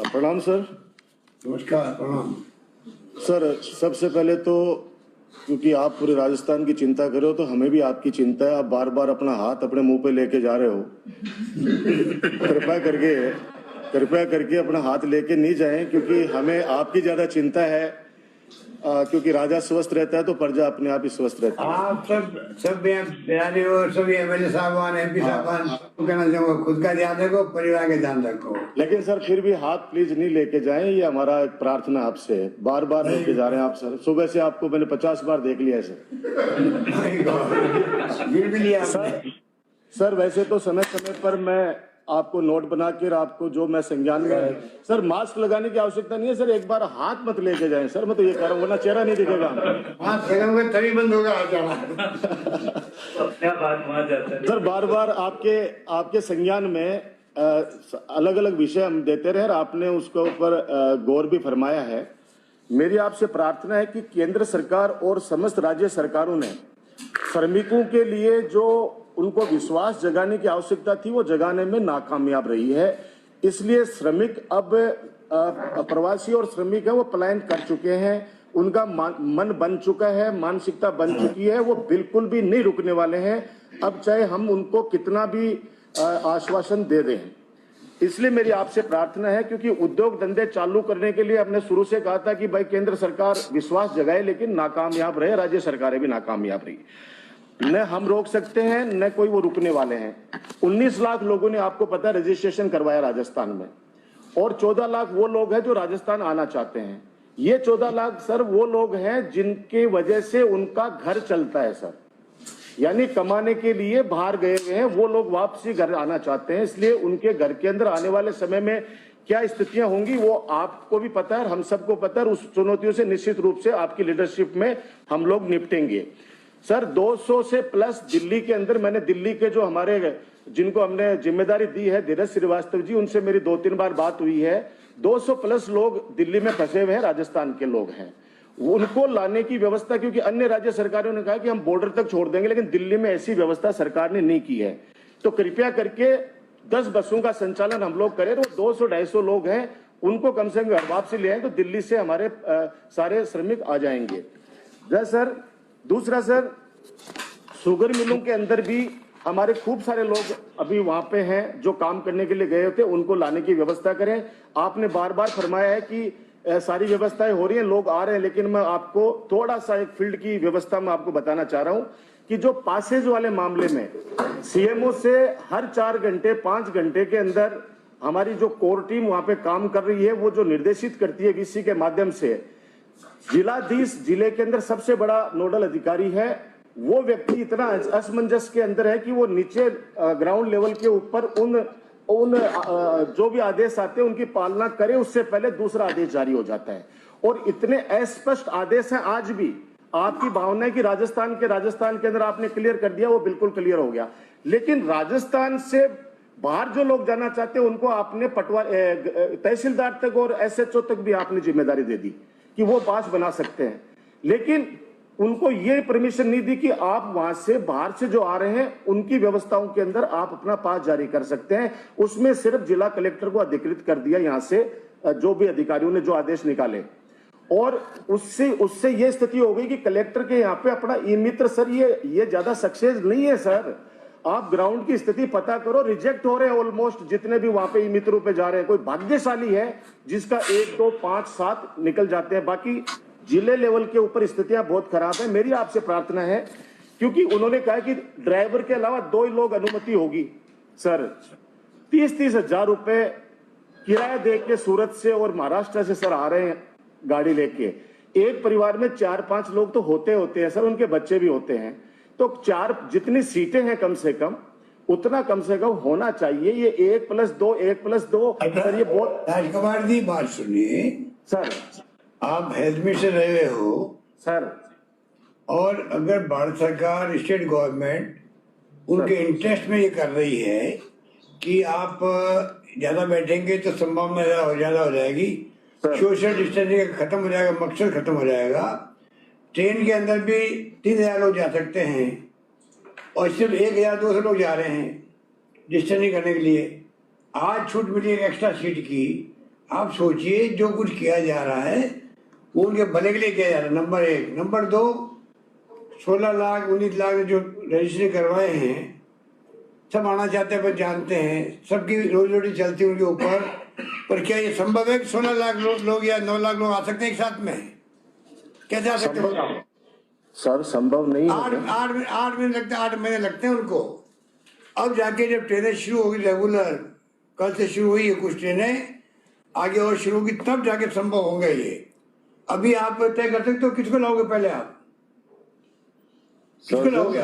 प्रणाम सर। नमस्कार। प्रणाम सर, सबसे पहले तो क्योंकि आप पूरे राजस्थान की चिंता कर रहे हो तो हमें भी आपकी चिंता है। आप बार बार अपना हाथ अपने मुंह पे लेके जा रहे हो। कृपया करके अपना हाथ लेके नहीं जाएं, क्योंकि हमें आपकी ज्यादा चिंता है। क्योंकि राजा स्वस्थ रहता है तो प्रजा अपने आप ही स्वस्थ रहती है। आप सब बिरानी हो, सभी एमएलए साहबान, एमपी साहबान, कहना चाहूंगा खुद का ध्यान रखो, परिवार का ध्यान रखो। लेकिन सर फिर भी हाथ प्लीज नहीं लेके जाएं, ये हमारा एक प्रार्थना आपसे। बार बार लेके जा रहे हैं आप सर। सुबह से आपको मैंने 50 बार देख लिया है सर। गिर भी लिया सर वैसे तो समय समय पर मैं आपको नोट बना कर आपको जो मैं संज्ञान में। सर मास्क लगाने की आवश्यकता नहीं है सर, एक बार हाथ मत लेके जाएं सर। मैं तो ये कह रहा हूँ, वरना चेहरा नहीं दिखेगा। हाथ लगाऊंगा तभी बंद होगा सर बार बार आपके संज्ञान में अलग अलग विषय हम देते रहे, आपने उसके ऊपर गौर भी फरमाया है। मेरी आपसे प्रार्थना है कि केंद्र सरकार और समस्त राज्य सरकारों ने श्रमिकों के लिए जो उनको विश्वास जगाने की आवश्यकता थी वो जगाने में नाकामयाब रही है। इसलिए श्रमिक अब प्रवासी और श्रमिक है वो पलायन कर चुके हैं। उनका मन बन चुका है, मानसिकता बन चुकी है, वो बिल्कुल भी नहीं रुकने वाले हैं। अब चाहे हम उनको कितना भी आश्वासन दे दें। इसलिए मेरी आपसे प्रार्थना है, क्योंकि उद्योग धंधे चालू करने के लिए हमने शुरू से कहा था कि भाई केंद्र सरकार विश्वास जगाए, लेकिन नाकामयाब रहे, राज्य सरकारें भी नाकामयाब रही। न हम रोक सकते हैं न कोई वो रुकने वाले हैं। 19 लाख लोगों ने आपको पता है रजिस्ट्रेशन करवाया राजस्थान में, और 14 लाख वो लोग हैं जो राजस्थान आना चाहते हैं। ये 14 लाख सर वो लोग हैं जिनके वजह से उनका घर चलता है सर, यानी कमाने के लिए बाहर गए हुए हैं, वो लोग वापसी घर आना चाहते हैं। इसलिए उनके घर के अंदर आने वाले समय में क्या स्थितियां होंगी वो आपको भी पता है, हम सबको पता है। उस चुनौतियों से निश्चित रूप से आपकी लीडरशिप में हम लोग निपटेंगे। सर 200 से प्लस दिल्ली के अंदर, मैंने दिल्ली के जो हमारे जिनको हमने जिम्मेदारी दी है, धीरज श्रीवास्तव जी, उनसे मेरी 2-3 बार बात हुई है। 200 प्लस लोग दिल्ली में फंसे हुए हैं, राजस्थान के लोग हैं। उनको लाने की व्यवस्था, क्योंकि अन्य राज्य सरकारों ने कहा कि हम बॉर्डर तक छोड़ देंगे, लेकिन दिल्ली में ऐसी व्यवस्था सरकार ने नहीं की है। तो कृपया करके 10 बसों का संचालन हम लोग करें। तो 200-250 लोग हैं, उनको कम से कम घर वापसी ले आए तो दिल्ली से हमारे सारे श्रमिक आ जाएंगे। सर दूसरा सर, शुगर मिलों के अंदर भी हमारे खूब सारे लोग अभी वहां पे हैं जो काम करने के लिए गए थे, उनको लाने की व्यवस्था करें। आपने बार बार फरमाया है कि सारी व्यवस्थाएं हो रही हैं, लोग आ रहे हैं, लेकिन मैं आपको थोड़ा सा एक फील्ड की व्यवस्था में आपको बताना चाह रहा हूं कि जो पासेज वाले मामले में सीएमओ से हर 4 घंटे 5 घंटे के अंदर हमारी जो कोर टीम वहां पे काम कर रही है, वो जो निर्देशित करती है वीसी के माध्यम से, जिलाधीश जिले के अंदर सबसे बड़ा नोडल अधिकारी है, वो व्यक्ति इतना असमंजस के अंदर है कि वो नीचे ग्राउंड लेवल के ऊपर उन जो भी आदेश आते हैं उनकी पालना करे, उससे पहले दूसरा आदेश जारी हो जाता है। और इतने अस्पष्ट आदेश हैं। आज भी आपकी भावना है कि राजस्थान के अंदर आपने क्लियर कर दिया, वो बिल्कुल क्लियर हो गया। लेकिन राजस्थान से बाहर जो लोग जाना चाहते हैं उनको आपने तहसीलदार तक और एसएचओ तक भी आपने जिम्मेदारी दे दी कि वो पास बना सकते हैं, लेकिन उनको ये परमिशन नहीं दी कि आप वहां से बाहर से जो आ रहे हैं उनकी व्यवस्थाओं के अंदर आप अपना पास जारी कर सकते हैं। उसमें सिर्फ जिला कलेक्टर को अधिकृत कर दिया यहां से जो भी अधिकारियों ने जो आदेश निकाले, और उससे ये स्थिति हो गई कि कलेक्टर के यहाँ पे अपना ई मित्र सर ये ज्यादा सक्सेस नहीं है सर। आप ग्राउंड की स्थिति पता करो, रिजेक्ट हो रहे हैं ऑलमोस्ट जितने भी वहां पे ई मित्रों पे जा रहे हैं। कोई भाग्यशाली है जिसका 1, 2, 5, 7 निकल जाते हैं, बाकी जिले लेवल के ऊपर स्थितियां बहुत खराब है। मेरी आपसे प्रार्थना है, क्योंकि उन्होंने कहा कि ड्राइवर के अलावा 2 लोग अनुमति होगी सर। 30-30 हजार रुपए किराया दे के सूरत से और महाराष्ट्र से सर आ रहे हैं गाड़ी लेके। एक परिवार में 4-5 लोग तो होते हैं सर, उनके बच्चे भी होते हैं। तो 4 जितनी सीटें हैं कम से कम उतना कम से कम होना चाहिए। ये 1+2 सर, ये बहुत। राजकुमार जी बात सुनिए सर, आप हेल्थ मिनिस्टर रहे हुए हो सर, और अगर भारत सरकार, स्टेट गवर्नमेंट उनके इंटरेस्ट में ये कर रही है कि आप ज्यादा बैठेंगे तो संभावना ज्यादा हो जाएगी, सोशल डिस्टेंसिंग खत्म हो जाएगा, मकसद खत्म हो जाएगा। ट्रेन के अंदर भी 3000 लोग जा सकते हैं, और सिर्फ 1200 लोग जा रहे हैं डिस्टेंसिंग करने के लिए। आज छूट मिली एक एक्स्ट्रा सीट की। आप सोचिए जो कुछ किया जा रहा है वो उनके भले के लिए किया जा रहा है, नंबर 1। नंबर 2, 16 लाख 19 लाख जो रजिस्ट्री करवाए हैं, सब आना चाहते हैं, बस जानते हैं, सबकी रोजी रोटी चलती है उनके ऊपर। पर क्या ये संभव है कि 16 लाख लोग या 9 लाख लोग आ सकते हैं एक साथ में? कैसे आ सकते हैं? सर संभव नहीं है। 8 महीने लगते हैं, 8 महीने लगते हैं उनको। अब जाके जब ट्रेनें शुरू होगी रेगुलर, कल से शुरू हुई है कुछ ट्रेनें, आगे और शुरू होगी, तब जाके संभव होंगे ये। अभी आप तय कर सकते हो किसको लाओगे पहले? आप किसको लाओगे?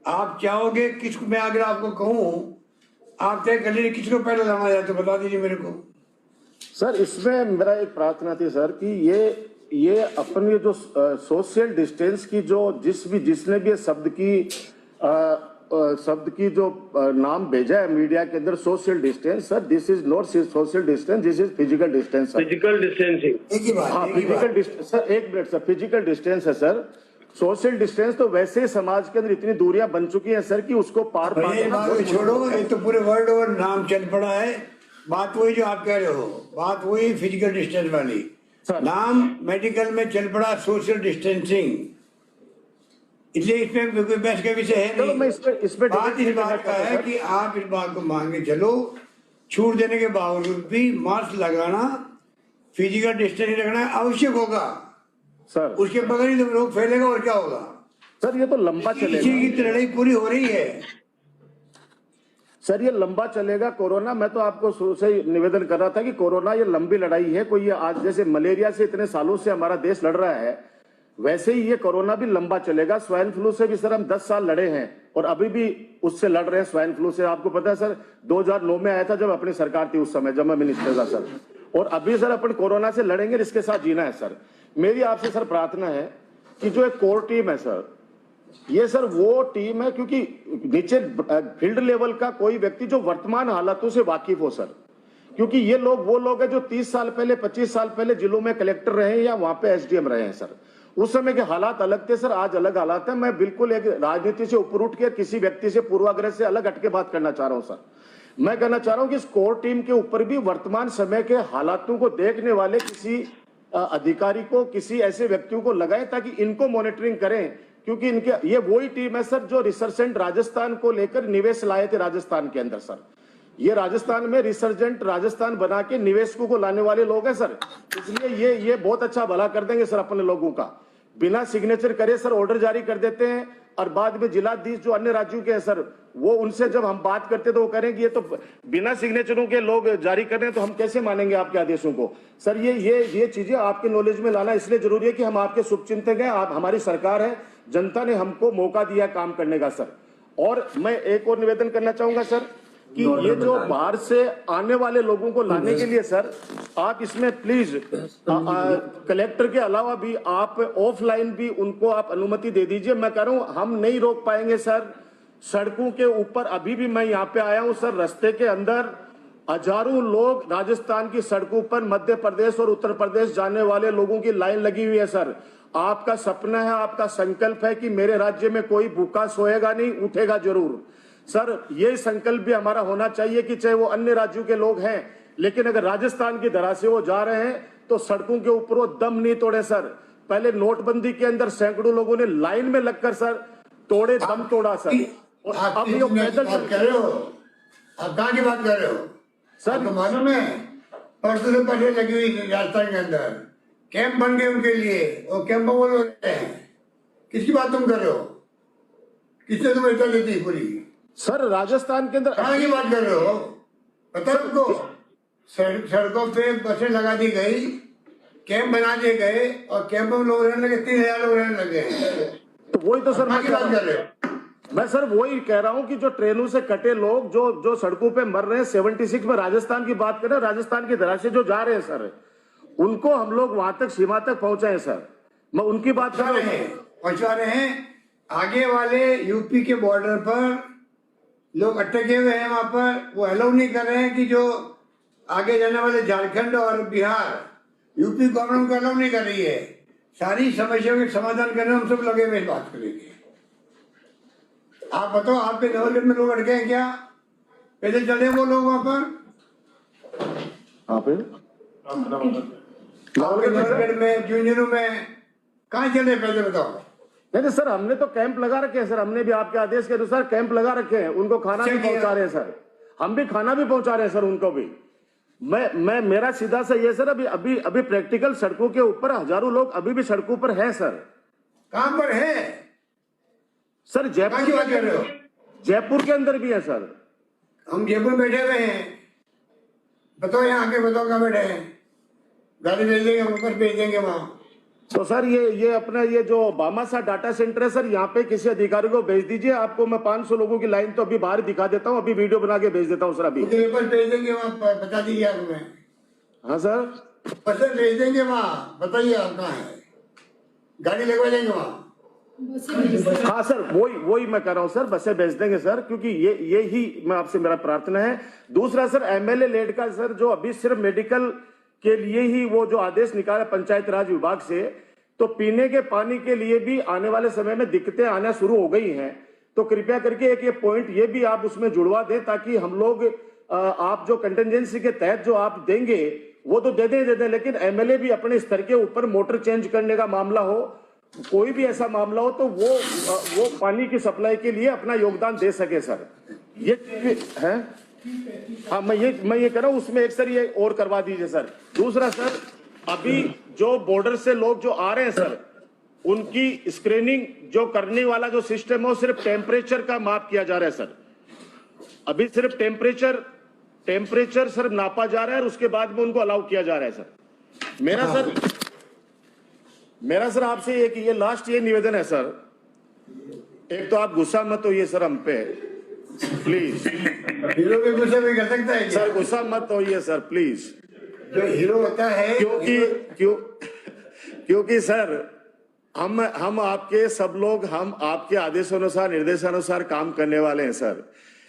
आप चाहोगे किसको? मैं अगर आपको कहूँ आप तय कर लीजिए किसको पहले लाना जाए तो बता दीजिए मेरे को। सर इसमें मेरा एक प्रार्थना थी सर कि ये अपन ये जो सोशल डिस्टेंस की जो जिसने भी शब्द की जो नाम भेजा है मीडिया के अंदर, social distance, sir this is not social distance, this is physical distance. Physical distancing, एक ही बात। हाँ फिजिकल डिस्टेंस सर, एक मिनट सर, फिजिकल डिस्टेंस है सर। सोशल डिस्टेंस तो वैसे ही समाज के अंदर इतनी दूरियां बन चुकी हैं सर कि उसको पार पाना छोड़ो, ये तो पूरे वर्ल्ड ओवर नाम चल पड़ा है। बात वही जो आप कह रहे हो, बात वही फिजिकल डिस्टेंस वाली। नाम मेडिकल में चल पड़ा सोशल डिस्टेंसिंग, इसलिए इसमें कोई बहस का विषय है नहीं। बात इस बात का है कि आप इस बात को मांगे चलो, छूट देने के बावजूद भी मास्क लगाना, फिजिकल डिस्टेंस रखना आवश्यक होगा सर। उसके बगैर ही तो रोग फैलेगा और क्या होगा? सर ये तो लंबा चलेगा, इसी की लड़ाई पूरी हो रही है सर, ये लंबा चलेगा कोरोना। मैं तो आपको शुरू से ही निवेदन कर रहा था कि कोरोना ये लंबी लड़ाई है। कोई ये आज जैसे मलेरिया से इतने सालों से हमारा देश लड़ रहा है, वैसे ही ये कोरोना भी लंबा चलेगा। स्वाइन फ्लू से भी सर हम 10 साल लड़े हैं और अभी भी उससे लड़ रहे हैं। स्वाइन फ्लू से आपको पता है सर 2009 में आया था जब अपनी सरकार थी, उस समय जब मैं मिनिस्टर था सर। और अभी सर अपन कोरोना से लड़ेंगे, इसके साथ जीना है सर। मेरी आपसे सर प्रार्थना है कि जो एक कोर टीम है सर, ये सर वो टीम है क्योंकि नीचे फील्ड लेवल का कोई व्यक्ति जो वर्तमान हालातों से वाकिफ हो सर, क्योंकि ये लोग वो लोग हैं जो 30 साल पहले 25 साल पहले जिलों में कलेक्टर रहे हैं या वहां पे एसडीएम रहे हैं सर। उस समय के हालात अलग थे सर, आज अलग हालात है। मैं बिल्कुल एक राजनीति से ऊपर उठ के किसी व्यक्ति से पूर्वाग्रह से अलग हटके बात करना चाह रहा हूं सर। मैं कहना चाह रहा हूं कि इस कोर टीम के ऊपर भी वर्तमान समय के हालातों को देखने वाले किसी अधिकारी को, किसी ऐसे व्यक्तियों को लगाए ताकि इनको मॉनिटरिंग करें, क्योंकि इनके ये वही टीम है सर जो रिसर्जेंट राजस्थान को लेकर निवेश लाए थे राजस्थान के अंदर सर। ये राजस्थान में रिसर्जेंट राजस्थान बना के निवेशकों को लाने वाले लोग हैं सर। इसलिए ये बहुत अच्छा भला कर देंगे सर अपने लोगों का। बिना सिग्नेचर करे सर ऑर्डर जारी कर देते हैं और बाद में जिलाधीश जो अन्य राज्यों के हैं सर, वो उनसे जब हम बात करते तो वो करेंगे ये तो बिना सिग्नेचरों के लोग जारी कर रहे हैं, तो हम कैसे मानेंगे आपके आदेशों को सर। ये चीजें आपके नॉलेज में लाना इसलिए जरूरी है कि हम आपके शुभचिंतक हैं, आप हमारी सरकार है, जनता ने हमको मौका दिया काम करने का सर। और मैं एक और निवेदन करना चाहूंगा सर कि ये जो बाहर से आने वाले लोगों को लाने के लिए सर, आप इसमें प्लीज कलेक्टर के अलावा भी आप ऑफलाइन भी उनको आप अनुमति दे दीजिए। मैं कह रहा हूं हम नहीं रोक पाएंगे सर। सड़कों के ऊपर अभी भी मैं यहाँ पे आया हूं सर, रास्ते के अंदर हजारों लोग राजस्थान की सड़कों पर मध्य प्रदेश और उत्तर प्रदेश जाने वाले लोगों की लाइन लगी हुई है सर। आपका सपना है, आपका संकल्प है कि मेरे राज्य में कोई भूखा सोएगा नहीं, उठेगा जरूर सर। ये संकल्प भी हमारा होना चाहिए कि चाहे वो अन्य राज्यों के लोग हैं, लेकिन अगर राजस्थान की धरा से वो जा रहे हैं तो सड़कों के ऊपर वो दम नहीं तोड़े सर। पहले नोटबंदी के अंदर सैकड़ों लोगों ने लाइन में लगकर सर तोड़े, दम तोड़ा सर। और अब ये पैदल कर रहे हो, आप कहाँ की बात कर रहे हो सर? तो मालूम है परसों से पहले लगी हुई राजस्थान के अंदर कैंप बन गए उनके लिए, और कैंप बोल रहे हैं। किसकी बात तुम कर रहे हो? किसने तुम्हें इतना दी थी पूरी सर? राजस्थान के अंदर कहाँ की बात कर रहे हो? पता है तुमको? सड़कों पे बसें लगा दी गई, कैंप बना दिए गए, और कैंप में लोग रहने लगे, 3000 लोग रहने लगे। तो वही तो सर कहाँ की बात कर रहे हो? मैं सर वही कह रहा हूं कि जो ट्रेनों से कटे लोग जो सड़कों पे मर रहे हैं, 76 में राजस्थान की बात करें, राजस्थान की धरा से जो जा रहे हैं सर, उनको हम लोग वहां तक सीमा तक पहुंचाएं सर। मैं उनकी बात कर रहा हूं। पहुंचा रहे हैं। आगे वाले यूपी के बॉर्डर पर लोग अटके हुए हैं, वहां पर वो अलाउ नहीं कर रहे हैं कि जो आगे जाने वाले झारखंड और बिहार, यूपी गवर्नमेंट को अलाउ नहीं कर रही है। सारी समस्याओं के समाधान करने हम सब लगे हुए बात करेंगे। आप बताओ, आपके नवलगढ़ में लोग अटके हैं क्या? पैदल चले वो लोग वहां पर? हाँ फिर आपके नवलगढ़ में, झुंझुनू में कहाँ चले पैदल, बताओ? नहीं सर, हमने तो कैंप लगा रखे हैं सर, हमने भी आपके आदेश के अनुसार कैंप लगा रखे हैं, उनको खाना भी पहुंचा रहे हैं सर, हम भी खाना भी पहुंचा रहे हैं सर उनको भी। मैं मेरा सीधा सा ये सर, अभी प्रैक्टिकल सड़कों के ऊपर हजारों लोग अभी भी सड़कों पर हैं सर। कहाँ पर है सर कहाँ की बात कर रहे हो? जयपुर के अंदर भी है सर। हम जयपुर में बैठे हुए हैं, बताओ यहाँ के, बताओ कहाँ बैठे हैं? गाड़ी भेज देंगे, हम ऊपर भेज देंगे वहाँ। तो सर ये अपना ये जो बामासा डाटा सेंटर है सर, यहाँ पे किसी अधिकारी को भेज दीजिए, आपको मैं 500 लोगों की लाइन तो अभी बाहर दिखा देता हूँ, अभी वीडियो बना के भेज देता हूँ सर अभी। ऊपर भेज देंगे वहाँ, बता दीजिए आप हमें। हाँ सर, बस भेज देंगे वहाँ, बताइए आप कहाँ है, गाड़ी लगवा देंगे वहाँ। हाँ सर, वही मैं कह रहा हूँ सर, बसें भेज देंगे सर, क्योंकि ये ही मैं आपसे मेरा प्रार्थना है। दूसरा सर, एमएलए लेड का सर जो अभी सिर्फ मेडिकल के लिए ही वो जो आदेश निकाला पंचायत राज विभाग से, तो पीने के पानी के लिए भी आने वाले समय में दिक्कतें आना शुरू हो गई हैं। तो कृपया करके एक ये पॉइंट ये भी आप उसमें जुड़वा दें, ताकि हम लोग आप जो कंटिजेंसी के तहत जो आप देंगे वो तो दे दें, लेकिन एमएलए भी अपने स्तर के ऊपर मोटर चेंज करने का मामला हो, कोई भी ऐसा मामला हो, तो वो पानी की सप्लाई के लिए अपना योगदान दे सके सर। ये है। हाँ, मैं ये कह रहा हूँ, उसमें एक सर ये और करवा दीजिए सर। दूसरा सर, अभी जो बॉर्डर से लोग जो आ रहे हैं सर, उनकी स्क्रीनिंग जो करने वाला जो सिस्टम है वो सिर्फ टेम्परेचर का माप किया जा रहा है सर। अभी सिर्फ टेम्परेचर सर नापा जा रहा है और उसके बाद में उनको अलाउ किया जा रहा है सर। मेरा सर आपसे एक ये लास्ट ये निवेदन है सर, एक तो आप गुस्सा मत होइए सर हम पे, प्लीज। हीरो के गुस्से में कर सकता है सर, गुस्सा मत होइए सर प्लीज। जो हीरो होता है, क्योंकि सर हम आपके सब लोग, हम आपके आदेशानुसार निर्देशानुसार काम करने वाले हैं सर,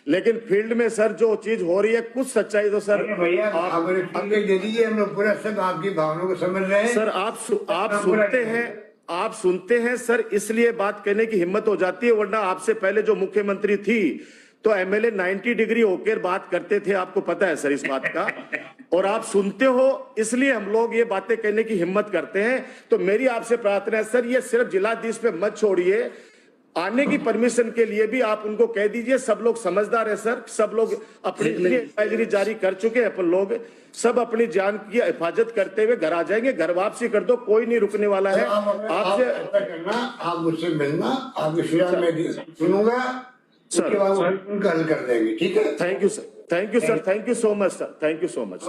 लेकिन फील्ड में सर जो चीज हो रही है, कुछ सच्चाई तो सर भैया आप दे दीजिए, हम लोग पूरा सब आपकी भावनाओं को समझ रहे हैं। सर आप सुनते हैं सर, इसलिए बात करने की हिम्मत हो जाती है, वरना आपसे पहले जो मुख्यमंत्री थी तो एमएलए 90 डिग्री होकर बात करते थे, आपको पता है सर इस बात का, और आप सुनते हो, इसलिए हम लोग ये बातें कहने की हिम्मत करते हैं। तो मेरी आपसे प्रार्थना है सर, ये सिर्फ जिलाधीश पे मत छोड़िए, आने की परमिशन के लिए भी आप उनको कह दीजिए। सब लोग समझदार है सर, सब लोग अपनी एडवाइजरी जारी कर चुके हैं, अपन लोग सब अपनी जान की हिफाजत करते हुए घर आ जाएंगे। घर वापसी कर दो, कोई नहीं रुकने वाला है। आपसे करना, आप मुझसे मिलना, आपके शिराज में सुनूंगा सर, उनका हल कर देंगे, ठीक है? Thank you sir, thank you sir, thank you so much sir, thank you so much.